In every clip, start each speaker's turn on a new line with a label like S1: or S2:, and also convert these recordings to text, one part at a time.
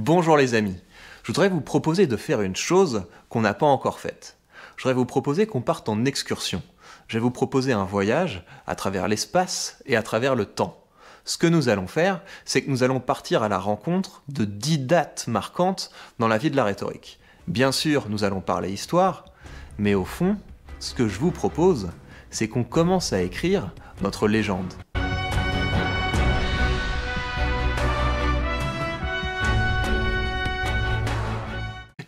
S1: Bonjour les amis, je voudrais vous proposer de faire une chose qu'on n'a pas encore faite. Je voudrais vous proposer qu'on parte en excursion. Je vais vous proposer un voyage à travers l'espace et à travers le temps. Ce que nous allons faire, c'est que nous allons partir à la rencontre de 10 dates marquantes dans la vie de la rhétorique. Bien sûr, nous allons parler histoire, mais au fond, ce que je vous propose, c'est qu'on commence à écrire notre légende.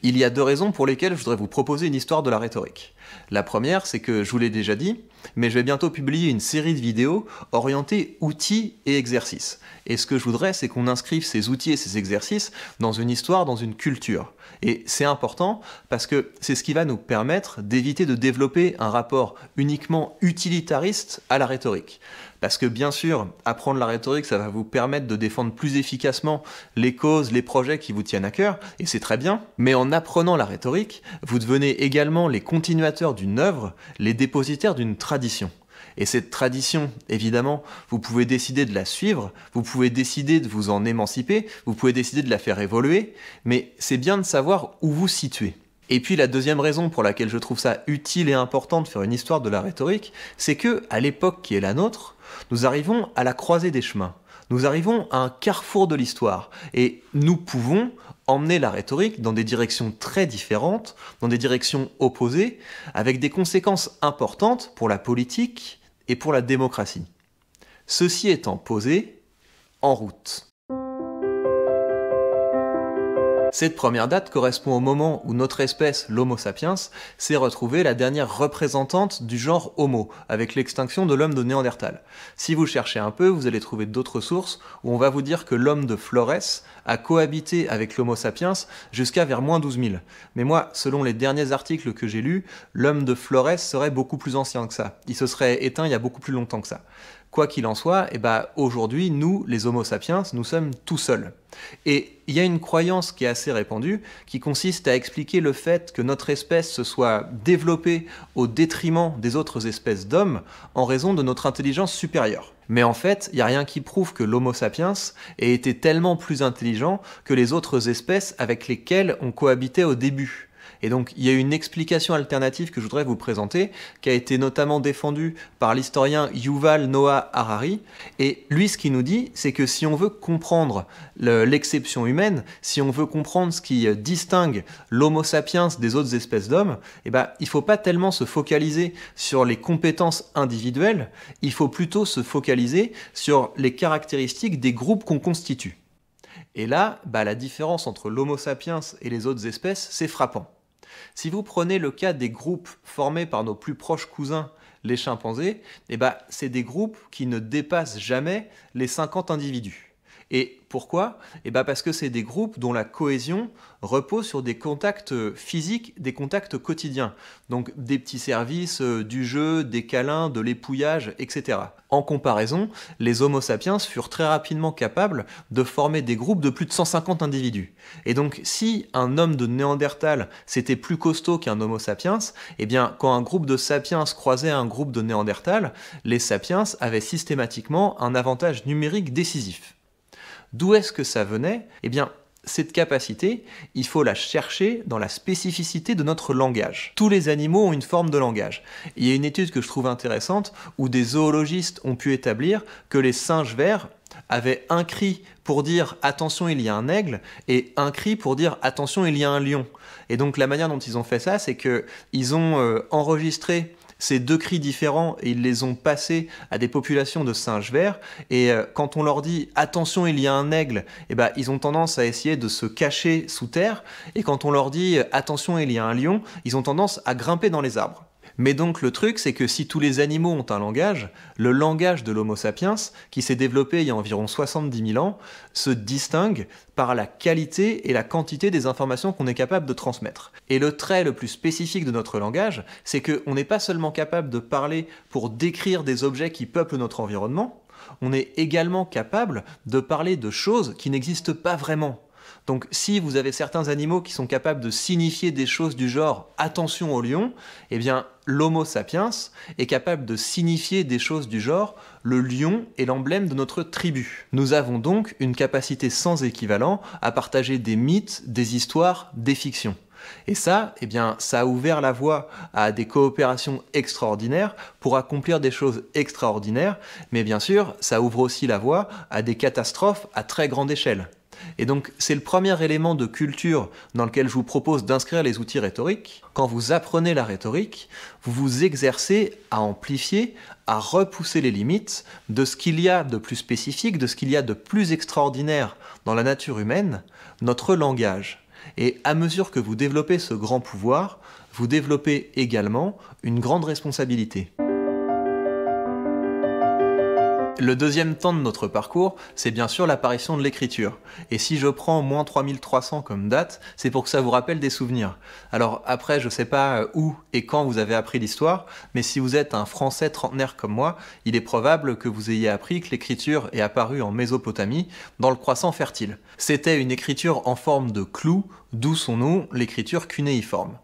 S1: Il y a deux raisons pour lesquelles je voudrais vous proposer une histoire de la rhétorique. La première, c'est que je vous l'ai déjà dit, mais je vais bientôt publier une série de vidéos orientées outils et exercices. Et ce que je voudrais, c'est qu'on inscrive ces outils et ces exercices dans une histoire, dans une culture. Et c'est important parce que c'est ce qui va nous permettre d'éviter de développer un rapport uniquement utilitariste à la rhétorique. Parce que bien sûr, apprendre la rhétorique, ça va vous permettre de défendre plus efficacement les causes, les projets qui vous tiennent à cœur, et c'est très bien. Mais en apprenant la rhétorique, vous devenez également les continuateurs d'une œuvre, les dépositaires d'une tradition. Et cette tradition, évidemment, vous pouvez décider de la suivre, vous pouvez décider de vous en émanciper, vous pouvez décider de la faire évoluer, mais c'est bien de savoir où vous situez. Et puis la deuxième raison pour laquelle je trouve ça utile et important de faire une histoire de la rhétorique, c'est que, à l'époque qui est la nôtre, nous arrivons à la croisée des chemins. Nous arrivons à un carrefour de l'histoire. Et nous pouvons emmener la rhétorique dans des directions très différentes, dans des directions opposées, avec des conséquences importantes pour la politique et pour la démocratie. Ceci étant posé, en route. Cette première date correspond au moment où notre espèce, l'Homo sapiens, s'est retrouvée la dernière représentante du genre Homo, avec l'extinction de l'homme de Néandertal. Si vous cherchez un peu, vous allez trouver d'autres sources où on va vous dire que l'homme de Flores a cohabité avec l'Homo sapiens jusqu'à vers moins 12 000. Mais moi, selon les derniers articles que j'ai lus, l'homme de Flores serait beaucoup plus ancien que ça. Il se serait éteint il y a beaucoup plus longtemps que ça. Quoi qu'il en soit, aujourd'hui, nous, les Homo sapiens, nous sommes tout seuls. Et il y a une croyance qui est assez répandue, qui consiste à expliquer le fait que notre espèce se soit développée au détriment des autres espèces d'hommes en raison de notre intelligence supérieure. Mais en fait, il n'y a rien qui prouve que l'Homo sapiens ait été tellement plus intelligent que les autres espèces avec lesquelles on cohabitait au début. Et donc, il y a une explication alternative que je voudrais vous présenter, qui a été notamment défendue par l'historien Yuval Noah Harari. Et lui, ce qu'il nous dit, c'est que si on veut comprendre l'exception humaine, si on veut comprendre ce qui distingue l'Homo sapiens des autres espèces d'hommes, il ne faut pas tellement se focaliser sur les compétences individuelles, il faut plutôt se focaliser sur les caractéristiques des groupes qu'on constitue. Et là, la différence entre l'Homo sapiens et les autres espèces, c'est frappant. Si vous prenez le cas des groupes formés par nos plus proches cousins, les chimpanzés, c'est des groupes qui ne dépassent jamais les 50 individus. Et pourquoi ? Parce que c'est des groupes dont la cohésion repose sur des contacts physiques, des contacts quotidiens. Donc des petits services, du jeu, des câlins, de l'épouillage, etc. En comparaison, les Homo sapiens furent très rapidement capables de former des groupes de plus de 150 individus. Et donc si un homme de Néandertal c'était plus costaud qu'un Homo sapiens, quand un groupe de sapiens croisait un groupe de Néandertal, les sapiens avaient systématiquement un avantage numérique décisif. D'où est-ce que ça venait ? Cette capacité, il faut la chercher dans la spécificité de notre langage. Tous les animaux ont une forme de langage. Il y a une étude que je trouve intéressante où des zoologistes ont pu établir que les singes verts avaient un cri pour dire « attention, il y a un aigle » et un cri pour dire « attention, il y a un lion ». Et donc la manière dont ils ont fait ça, c'est qu'ils ont enregistré ces deux cris différents et ils les ont passés à des populations de singes verts et quand on leur dit « attention, il y a un aigle », ils ont tendance à essayer de se cacher sous terre et quand on leur dit « attention, il y a un lion », ils ont tendance à grimper dans les arbres. Mais donc le truc, c'est que si tous les animaux ont un langage, le langage de l'Homo sapiens, qui s'est développé il y a environ 70 000 ans, se distingue par la qualité et la quantité des informations qu'on est capable de transmettre. Et le trait le plus spécifique de notre langage, c'est qu'on n'est pas seulement capable de parler pour décrire des objets qui peuplent notre environnement, on est également capable de parler de choses qui n'existent pas vraiment. Donc si vous avez certains animaux qui sont capables de signifier des choses du genre « attention au lion », eh bien l'Homo sapiens est capable de signifier des choses du genre « le lion est l'emblème de notre tribu ». Nous avons donc une capacité sans équivalent à partager des mythes, des histoires, des fictions. Et ça, eh bien, ça a ouvert la voie à des coopérations extraordinaires pour accomplir des choses extraordinaires, mais bien sûr, ça ouvre aussi la voie à des catastrophes à très grande échelle. Et donc, c'est le premier élément de culture dans lequel je vous propose d'inscrire les outils rhétoriques. Quand vous apprenez la rhétorique, vous vous exercez à amplifier, à repousser les limites de ce qu'il y a de plus spécifique, de ce qu'il y a de plus extraordinaire dans la nature humaine, notre langage. Et à mesure que vous développez ce grand pouvoir, vous développez également une grande responsabilité. Le deuxième temps de notre parcours, c'est bien sûr l'apparition de l'écriture. Et si je prends moins 3300 comme date, c'est pour que ça vous rappelle des souvenirs. Alors après, je sais pas où et quand vous avez appris l'histoire, mais si vous êtes un Français trentenaire comme moi, il est probable que vous ayez appris que l'écriture est apparue en Mésopotamie, dans le croissant fertile. C'était une écriture en forme de clou, d'où son nom, l'écriture cunéiforme.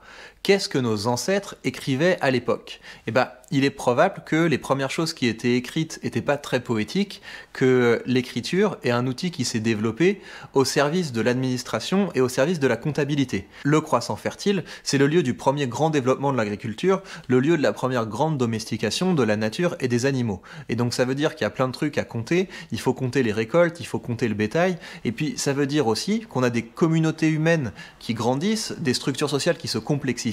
S1: Qu'est-ce que nos ancêtres écrivaient à l'époque? Eh ben, il est probable que les premières choses qui étaient écrites n'étaient pas très poétiques, que l'écriture est un outil qui s'est développé au service de l'administration et au service de la comptabilité. Le croissant fertile, c'est le lieu du premier grand développement de l'agriculture, le lieu de la première grande domestication de la nature et des animaux. Et donc ça veut dire qu'il y a plein de trucs à compter, il faut compter les récoltes, il faut compter le bétail, et puis ça veut dire aussi qu'on a des communautés humaines qui grandissent, des structures sociales qui se complexifient,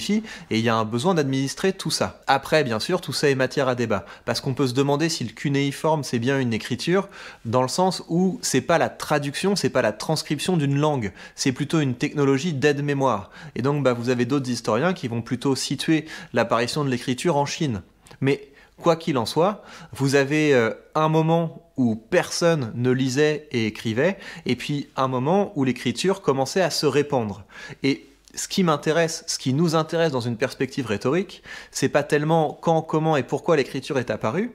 S1: et il y a un besoin d'administrer tout ça. Après, bien sûr, tout ça est matière à débat, parce qu'on peut se demander si le cunéiforme c'est bien une écriture, dans le sens où c'est pas la traduction, c'est pas la transcription d'une langue, c'est plutôt une technologie d'aide-mémoire. Et donc vous avez d'autres historiens qui vont plutôt situer l'apparition de l'écriture en Chine. Mais quoi qu'il en soit, vous avez un moment où personne ne lisait et écrivait, et puis un moment où l'écriture commençait à se répandre. Et ce qui m'intéresse, ce qui nous intéresse dans une perspective rhétorique, c'est pas tellement quand, comment et pourquoi l'écriture est apparue,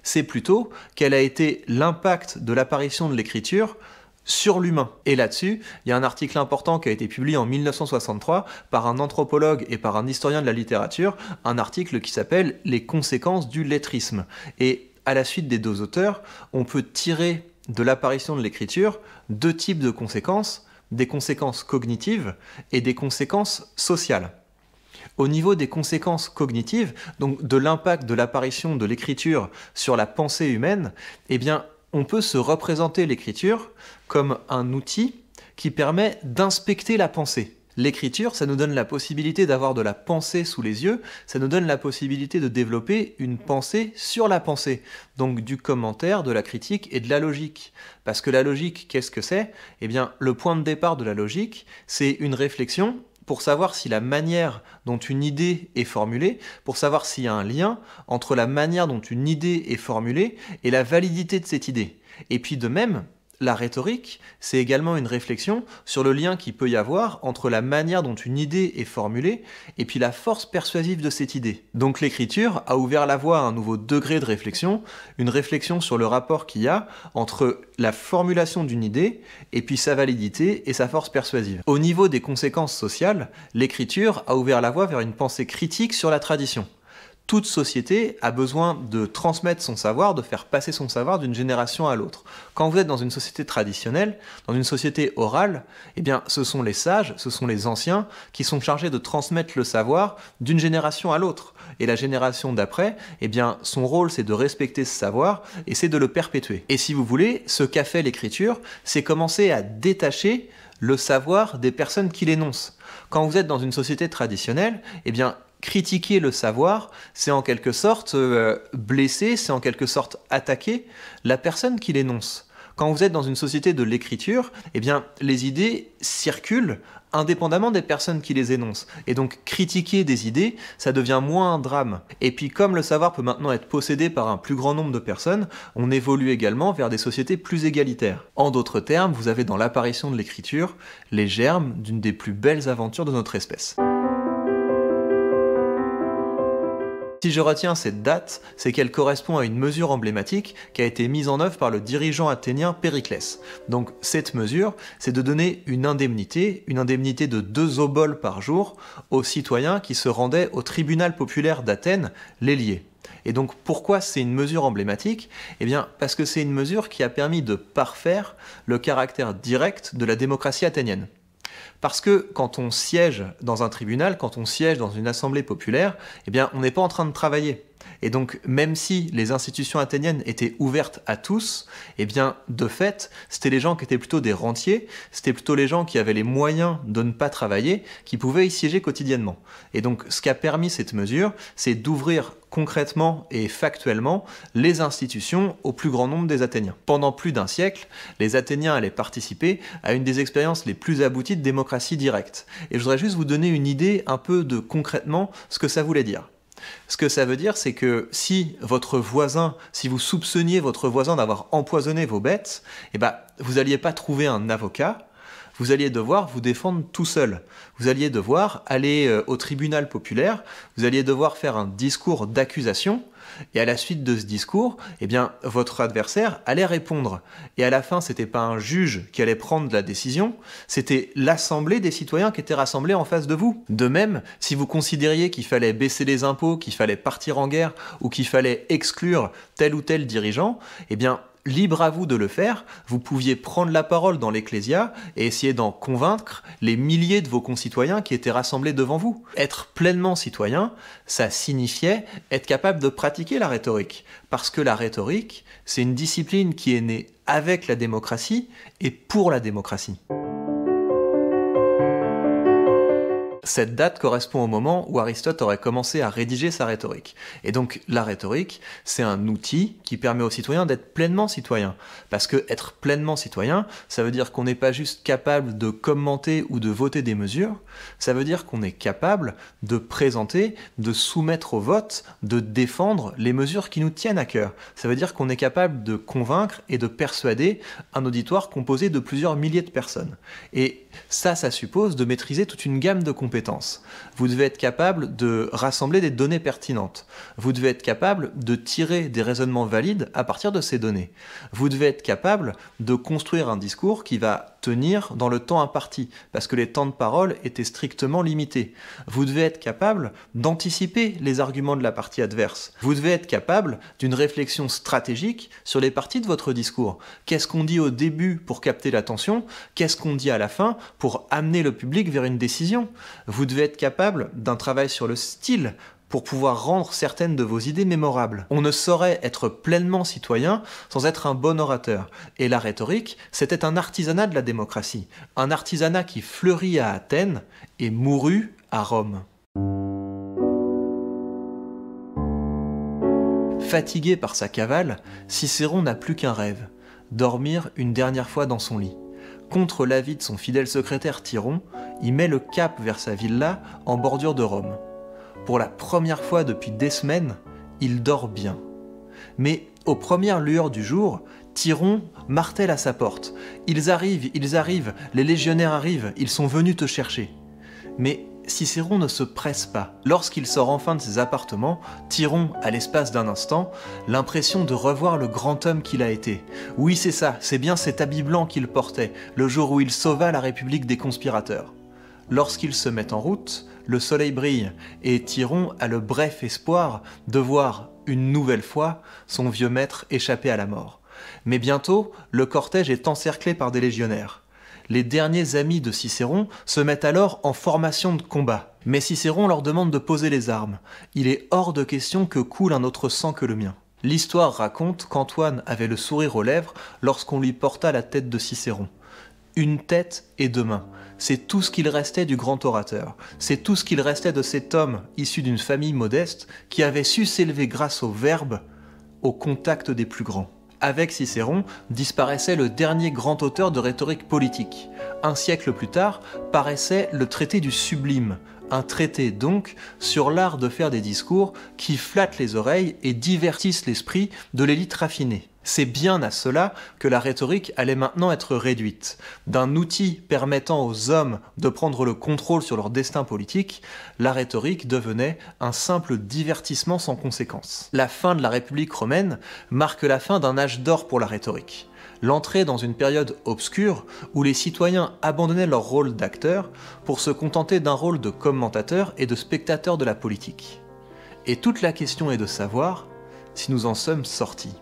S1: c'est plutôt quel a été l'impact de l'apparition de l'écriture sur l'humain. Et là-dessus, il y a un article important qui a été publié en 1963 par un anthropologue et par un historien de la littérature, un article qui s'appelle « Les conséquences du lettrisme ». Et à la suite des deux auteurs, on peut tirer de l'apparition de l'écriture deux types de conséquences, des conséquences cognitives et des conséquences sociales. Au niveau des conséquences cognitives, donc de l'impact de l'apparition de l'écriture sur la pensée humaine, eh bien, on peut se représenter l'écriture comme un outil qui permet d'inspecter la pensée. L'écriture, ça nous donne la possibilité d'avoir de la pensée sous les yeux, ça nous donne la possibilité de développer une pensée sur la pensée, donc du commentaire, de la critique et de la logique. Parce que la logique, qu'est-ce que c'est? Eh bien, le point de départ de la logique, c'est une réflexion pour savoir si la manière dont une idée est formulée, pour savoir s'il y a un lien entre la manière dont une idée est formulée et la validité de cette idée. Et puis de même, la rhétorique, c'est également une réflexion sur le lien qu'il peut y avoir entre la manière dont une idée est formulée et puis la force persuasive de cette idée. Donc l'écriture a ouvert la voie à un nouveau degré de réflexion, une réflexion sur le rapport qu'il y a entre la formulation d'une idée et puis sa validité et sa force persuasive. Au niveau des conséquences sociales, l'écriture a ouvert la voie vers une pensée critique sur la tradition. Toute société a besoin de transmettre son savoir, de faire passer son savoir d'une génération à l'autre. Quand vous êtes dans une société traditionnelle, dans une société orale, eh bien, ce sont les sages, ce sont les anciens qui sont chargés de transmettre le savoir d'une génération à l'autre. Et la génération d'après, eh bien, son rôle, c'est de respecter ce savoir et c'est de le perpétuer. Et si vous voulez, ce qu'a fait l'écriture, c'est commencer à détacher le savoir des personnes qui l'énoncent. Quand vous êtes dans une société traditionnelle, eh bien, critiquer le savoir, c'est en quelque sorte blesser, c'est en quelque sorte attaquer la personne qui l'énonce. Quand vous êtes dans une société de l'écriture, eh bien, les idées circulent indépendamment des personnes qui les énoncent. Et donc, critiquer des idées, ça devient moins un drame. Et puis, comme le savoir peut maintenant être possédé par un plus grand nombre de personnes, on évolue également vers des sociétés plus égalitaires. En d'autres termes, vous avez dans l'apparition de l'écriture les germes d'une des plus belles aventures de notre espèce. Si je retiens cette date, c'est qu'elle correspond à une mesure emblématique qui a été mise en œuvre par le dirigeant athénien Périclès. Donc cette mesure, c'est de donner une indemnité de 2 oboles par jour aux citoyens qui se rendaient au tribunal populaire d'Athènes, l'Héliée. Et donc pourquoi c'est une mesure emblématique? Eh bien parce que c'est une mesure qui a permis de parfaire le caractère direct de la démocratie athénienne. Parce que quand on siège dans un tribunal, quand on siège dans une assemblée populaire, eh bien on n'est pas en train de travailler. Et donc, même si les institutions athéniennes étaient ouvertes à tous, eh bien, de fait, c'était les gens qui étaient plutôt des rentiers, c'était plutôt les gens qui avaient les moyens de ne pas travailler, qui pouvaient y siéger quotidiennement. Et donc, ce qu'a permis cette mesure, c'est d'ouvrir concrètement et factuellement les institutions au plus grand nombre des Athéniens. Pendant plus d'un siècle, les Athéniens allaient participer à une des expériences les plus abouties de démocratie directe. Et je voudrais juste vous donner une idée un peu de concrètement ce que ça voulait dire. Ce que ça veut dire, c'est que si vous soupçonniez votre voisin d'avoir empoisonné vos bêtes, eh ben, vous n'alliez pas trouver un avocat, vous alliez devoir vous défendre tout seul. Vous alliez devoir aller au tribunal populaire, vous alliez devoir faire un discours d'accusation, et à la suite de ce discours, eh bien, votre adversaire allait répondre. Et à la fin, c'était pas un juge qui allait prendre la décision, c'était l'assemblée des citoyens qui étaient rassemblés en face de vous. De même, si vous considériez qu'il fallait baisser les impôts, qu'il fallait partir en guerre, ou qu'il fallait exclure tel ou tel dirigeant, eh bien, libre à vous de le faire, vous pouviez prendre la parole dans l'Ecclésia et essayer d'en convaincre les milliers de vos concitoyens qui étaient rassemblés devant vous. Être pleinement citoyen, ça signifiait être capable de pratiquer la rhétorique. Parce que la rhétorique, c'est une discipline qui est née avec la démocratie et pour la démocratie. Cette date correspond au moment où Aristote aurait commencé à rédiger sa rhétorique. Et donc la rhétorique, c'est un outil qui permet aux citoyens d'être pleinement citoyens. Parce que être pleinement citoyen, ça veut dire qu'on n'est pas juste capable de commenter ou de voter des mesures, ça veut dire qu'on est capable de présenter, de soumettre au vote, de défendre les mesures qui nous tiennent à cœur. Ça veut dire qu'on est capable de convaincre et de persuader un auditoire composé de plusieurs milliers de personnes. Et ça suppose de maîtriser toute une gamme de compétences. Vous devez être capable de rassembler des données pertinentes. Vous devez être capable de tirer des raisonnements valides à partir de ces données. Vous devez être capable de construire un discours qui va tenir dans le temps imparti, parce que les temps de parole étaient strictement limités. Vous devez être capable d'anticiper les arguments de la partie adverse. Vous devez être capable d'une réflexion stratégique sur les parties de votre discours. Qu'est-ce qu'on dit au début pour capter l'attention? Qu'est-ce qu'on dit à la fin pour amener le public vers une décision? Vous devez être capable d'un travail sur le style pour pouvoir rendre certaines de vos idées mémorables. On ne saurait être pleinement citoyen sans être un bon orateur. Et la rhétorique, c'était un artisanat de la démocratie. Un artisanat qui fleurit à Athènes et mourut à Rome. Fatigué par sa cavale, Cicéron n'a plus qu'un rêve, dormir une dernière fois dans son lit. Contre l'avis de son fidèle secrétaire Thyron, il met le cap vers sa villa en bordure de Rome. Pour la première fois depuis des semaines, il dort bien. Mais aux premières lueurs du jour, Thyron martèle à sa porte. Ils arrivent, les légionnaires arrivent, ils sont venus te chercher. Mais Cicéron ne se presse pas. Lorsqu'il sort enfin de ses appartements, Thyron, à l'espace d'un instant, l'impression de revoir le grand homme qu'il a été. Oui, c'est ça, c'est bien cet habit blanc qu'il portait, le jour où il sauva la République des conspirateurs. Lorsqu'il se met en route, le soleil brille, et Thyron a le bref espoir de voir, une nouvelle fois, son vieux maître échapper à la mort. Mais bientôt, le cortège est encerclé par des légionnaires. Les derniers amis de Cicéron se mettent alors en formation de combat. Mais Cicéron leur demande de poser les armes. Il est hors de question que coule un autre sang que le mien. L'histoire raconte qu'Antoine avait le sourire aux lèvres lorsqu'on lui porta la tête de Cicéron. Une tête et 2 mains. C'est tout ce qu'il restait du grand orateur. C'est tout ce qu'il restait de cet homme issu d'une famille modeste qui avait su s'élever grâce au verbe, au contact des plus grands. Avec Cicéron disparaissait le dernier grand auteur de rhétorique politique. Un siècle plus tard paraissait le traité du Sublime, un traité donc sur l'art de faire des discours qui flattent les oreilles et divertissent l'esprit de l'élite raffinée. C'est bien à cela que la rhétorique allait maintenant être réduite. D'un outil permettant aux hommes de prendre le contrôle sur leur destin politique, la rhétorique devenait un simple divertissement sans conséquence. La fin de la République romaine marque la fin d'un âge d'or pour la rhétorique. L'entrée dans une période obscure où les citoyens abandonnaient leur rôle d'acteur pour se contenter d'un rôle de commentateur et de spectateur de la politique. Et toute la question est de savoir si nous en sommes sortis.